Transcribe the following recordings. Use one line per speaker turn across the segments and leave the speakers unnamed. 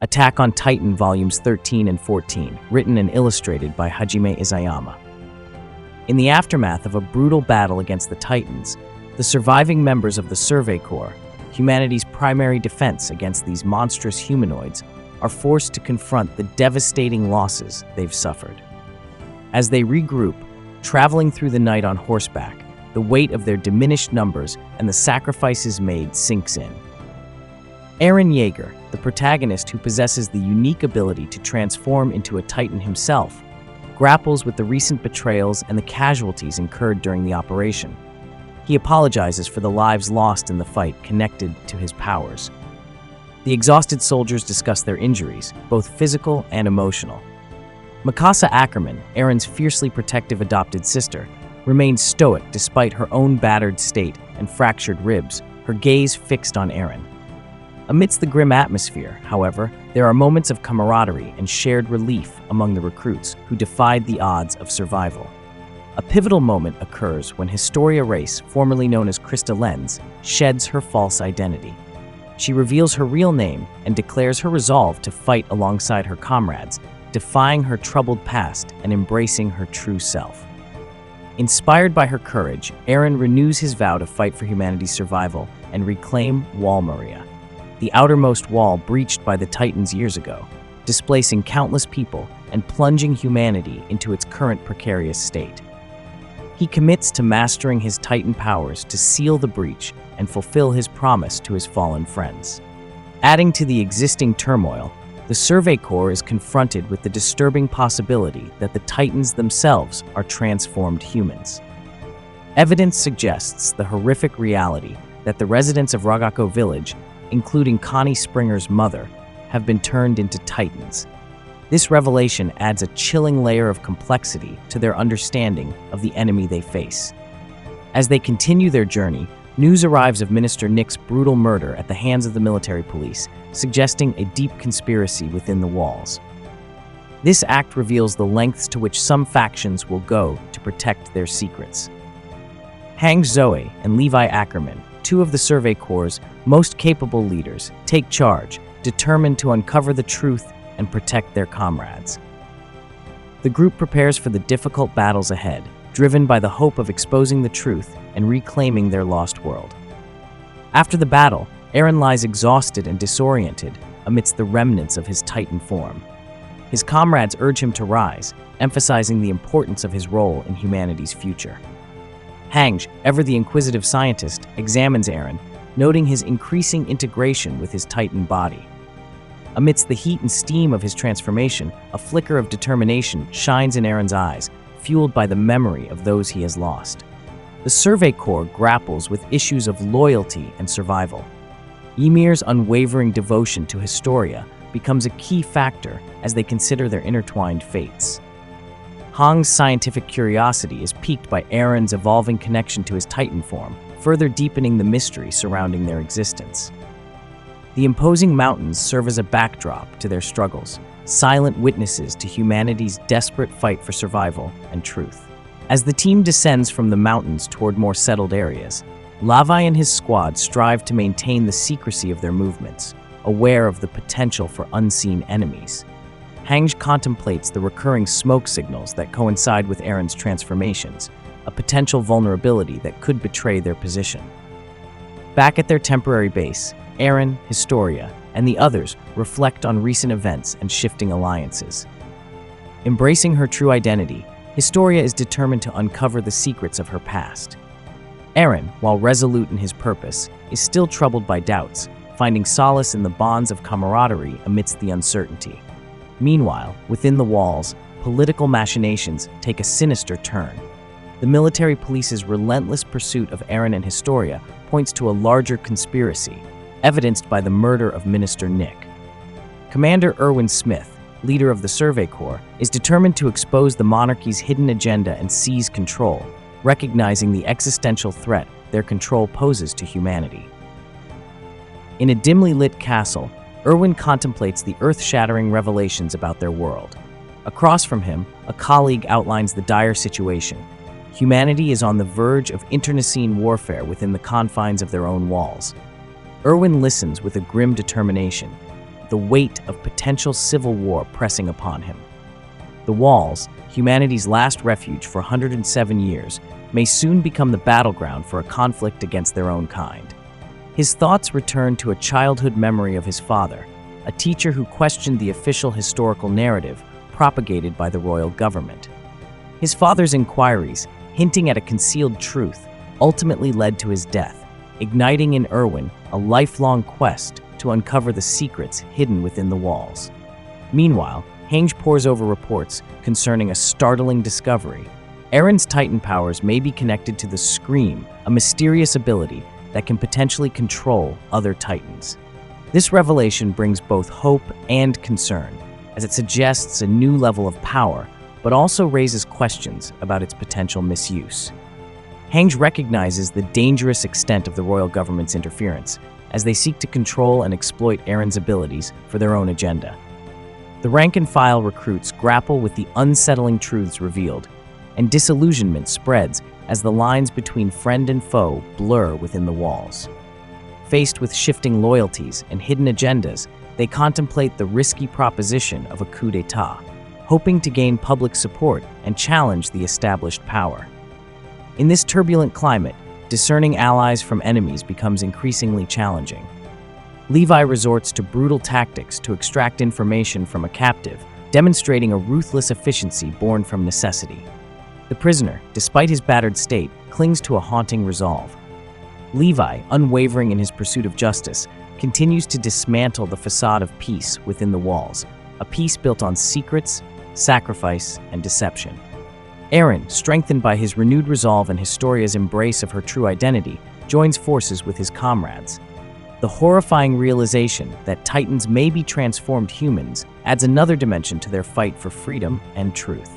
Attack on Titan Volumes 13 and 14, written and illustrated by Hajime Isayama. In the aftermath of a brutal battle against the Titans, the surviving members of the Survey Corps, humanity's primary defense against these monstrous humanoids, are forced to confront the devastating losses they've suffered. As they regroup, traveling through the night on horseback, the weight of their diminished numbers and the sacrifices made sinks in. Eren Yeager, the protagonist who possesses the unique ability to transform into a Titan himself, grapples with the recent betrayals and the casualties incurred during the operation. He apologizes for the lives lost in the fight connected to his powers. The exhausted soldiers discuss their injuries, both physical and emotional. Mikasa Ackerman, Eren's fiercely protective adopted sister, remains stoic despite her own battered state and fractured ribs, her gaze fixed on Eren. Amidst the grim atmosphere, however, there are moments of camaraderie and shared relief among the recruits who defied the odds of survival. A pivotal moment occurs when Historia Race, formerly known as Krista Lenz, sheds her false identity. She reveals her real name and declares her resolve to fight alongside her comrades, defying her troubled past and embracing her true self. Inspired by her courage, Eren renews his vow to fight for humanity's survival and reclaim Wall Maria, the outermost wall breached by the Titans years ago, displacing countless people and plunging humanity into its current precarious state. He commits to mastering his Titan powers to seal the breach and fulfill his promise to his fallen friends. Adding to the existing turmoil, the Survey Corps is confronted with the disturbing possibility that the Titans themselves are transformed humans. Evidence suggests the horrific reality that the residents of Ragako Village, including Connie Springer's mother, have been turned into Titans. This revelation adds a chilling layer of complexity to their understanding of the enemy they face. As they continue their journey, news arrives of Minister Nick's brutal murder at the hands of the military police, suggesting a deep conspiracy within the walls. This act reveals the lengths to which some factions will go to protect their secrets. Hang Zoe and Levi Ackerman, two of the Survey Corps' most capable leaders, take charge, determined to uncover the truth and protect their comrades. The group prepares for the difficult battles ahead, driven by the hope of exposing the truth and reclaiming their lost world. After the battle, Eren lies exhausted and disoriented amidst the remnants of his Titan form. His comrades urge him to rise, emphasizing the importance of his role in humanity's future. Hangj, ever the inquisitive scientist, examines Eren, noting his increasing integration with his Titan body. Amidst the heat and steam of his transformation, a flicker of determination shines in Eren's eyes, fueled by the memory of those he has lost. The Survey Corps grapples with issues of loyalty and survival. Ymir's unwavering devotion to Historia becomes a key factor as they consider their intertwined fates. Hang's scientific curiosity is piqued by Eren's evolving connection to his Titan form, further deepening the mystery surrounding their existence. The imposing mountains serve as a backdrop to their struggles, silent witnesses to humanity's desperate fight for survival and truth. As the team descends from the mountains toward more settled areas, Levi and his squad strive to maintain the secrecy of their movements, aware of the potential for unseen enemies. Hangj contemplates the recurring smoke signals that coincide with Eren's transformations, a potential vulnerability that could betray their position. Back at their temporary base, Eren, Historia, and the others reflect on recent events and shifting alliances. Embracing her true identity, Historia is determined to uncover the secrets of her past. Eren, while resolute in his purpose, is still troubled by doubts, finding solace in the bonds of camaraderie amidst the uncertainty. Meanwhile, within the walls, political machinations take a sinister turn. The military police's relentless pursuit of Eren and Historia points to a larger conspiracy, evidenced by the murder of Minister Nick. Commander Erwin Smith, leader of the Survey Corps, is determined to expose the monarchy's hidden agenda and seize control, recognizing the existential threat their control poses to humanity. In a dimly lit castle, Erwin contemplates the earth-shattering revelations about their world. Across from him, a colleague outlines the dire situation. Humanity is on the verge of internecine warfare within the confines of their own walls. Erwin listens with a grim determination, the weight of potential civil war pressing upon him. The walls, humanity's last refuge for 107 years, may soon become the battleground for a conflict against their own kind. His thoughts return to a childhood memory of his father, a teacher who questioned the official historical narrative propagated by the royal government. His father's inquiries, hinting at a concealed truth, ultimately led to his death, igniting in Erwin a lifelong quest to uncover the secrets hidden within the walls. Meanwhile, Hange pores over reports concerning a startling discovery. Eren's Titan powers may be connected to the Scream, a mysterious ability that can potentially control other Titans. This revelation brings both hope and concern, as it suggests a new level of power, but also raises questions about its potential misuse. Hange recognizes the dangerous extent of the royal government's interference, as they seek to control and exploit Eren's abilities for their own agenda. The rank-and-file recruits grapple with the unsettling truths revealed, and disillusionment spreads as the lines between friend and foe blur within the walls. Faced with shifting loyalties and hidden agendas, they contemplate the risky proposition of a coup d'etat, hoping to gain public support and challenge the established power. In this turbulent climate, discerning allies from enemies becomes increasingly challenging. Levi resorts to brutal tactics to extract information from a captive, demonstrating a ruthless efficiency born from necessity. The prisoner, despite his battered state, clings to a haunting resolve. Levi, unwavering in his pursuit of justice, continues to dismantle the facade of peace within the walls, a peace built on secrets, sacrifice, and deception. Eren, strengthened by his renewed resolve and Historia's embrace of her true identity, joins forces with his comrades. The horrifying realization that Titans may be transformed humans adds another dimension to their fight for freedom and truth.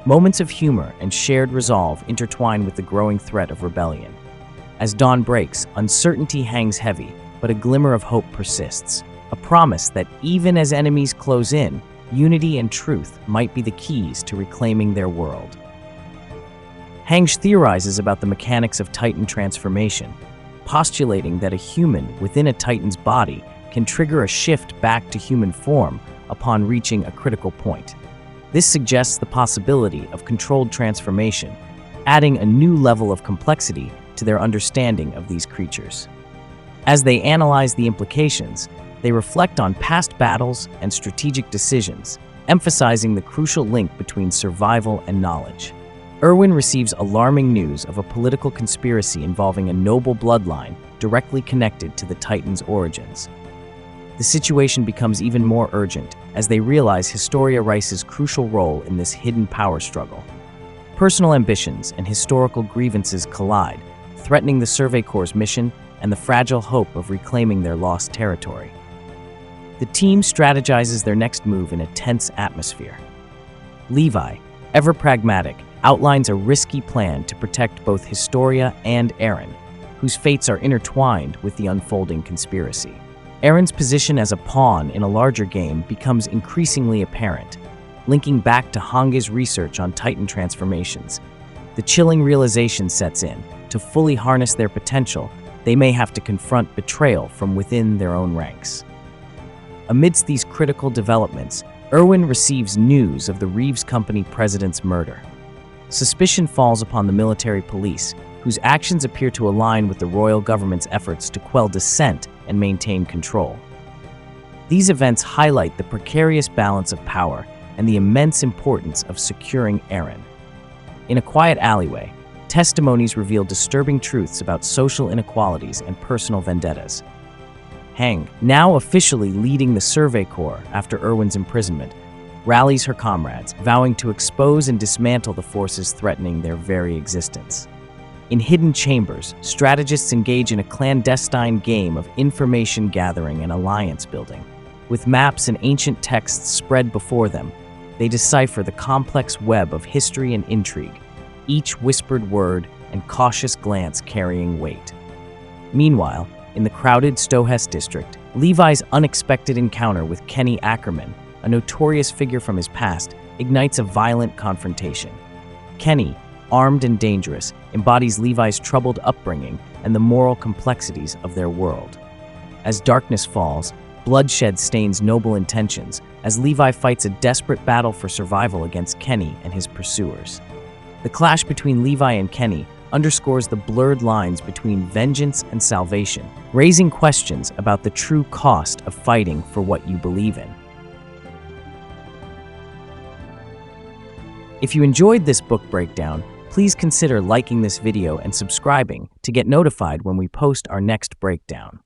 Moments of humor and shared resolve intertwine with the growing threat of rebellion. As dawn breaks, uncertainty hangs heavy, but a glimmer of hope persists, a promise that even as enemies close in, unity and truth might be the keys to reclaiming their world. Hange theorizes about the mechanics of Titan transformation, postulating that a human within a Titan's body can trigger a shift back to human form upon reaching a critical point. This suggests the possibility of controlled transformation, adding a new level of complexity to their understanding of these creatures. As they analyze the implications, they reflect on past battles and strategic decisions, emphasizing the crucial link between survival and knowledge. Erwin receives alarming news of a political conspiracy involving a noble bloodline directly connected to the Titan's origins. The situation becomes even more urgent as they realize Historia Rice's crucial role in this hidden power struggle. Personal ambitions and historical grievances collide, threatening the Survey Corps' mission and the fragile hope of reclaiming their lost territory. The team strategizes their next move in a tense atmosphere. Levi, ever pragmatic, outlines a risky plan to protect both Historia and Eren, whose fates are intertwined with the unfolding conspiracy. Eren's position as a pawn in a larger game becomes increasingly apparent, linking back to Hange's research on Titan transformations. The chilling realization sets in: to fully harness their potential, they may have to confront betrayal from within their own ranks. Amidst these critical developments, Erwin receives news of the Reeves Company president's murder. Suspicion falls upon the military police, whose actions appear to align with the royal government's efforts to quell dissent and maintain control. These events highlight the precarious balance of power and the immense importance of securing Eren. In a quiet alleyway, testimonies reveal disturbing truths about social inequalities and personal vendettas. Hange, now officially leading the Survey Corps after Erwin's imprisonment, rallies her comrades, vowing to expose and dismantle the forces threatening their very existence. In hidden chambers, strategists engage in a clandestine game of information gathering and alliance building. With maps and ancient texts spread before them, they decipher the complex web of history and intrigue, each whispered word and cautious glance carrying weight. Meanwhile, in the crowded Stohess district, Levi's unexpected encounter with Kenny Ackerman, a notorious figure from his past, ignites a violent confrontation. Kenny, armed and dangerous, embodies Levi's troubled upbringing and the moral complexities of their world. As darkness falls, bloodshed stains noble intentions as Levi fights a desperate battle for survival against Kenny and his pursuers. The clash between Levi and Kenny underscores the blurred lines between vengeance and salvation, raising questions about the true cost of fighting for what you believe in. If you enjoyed this book breakdown, please consider liking this video and subscribing to get notified when we post our next breakdown.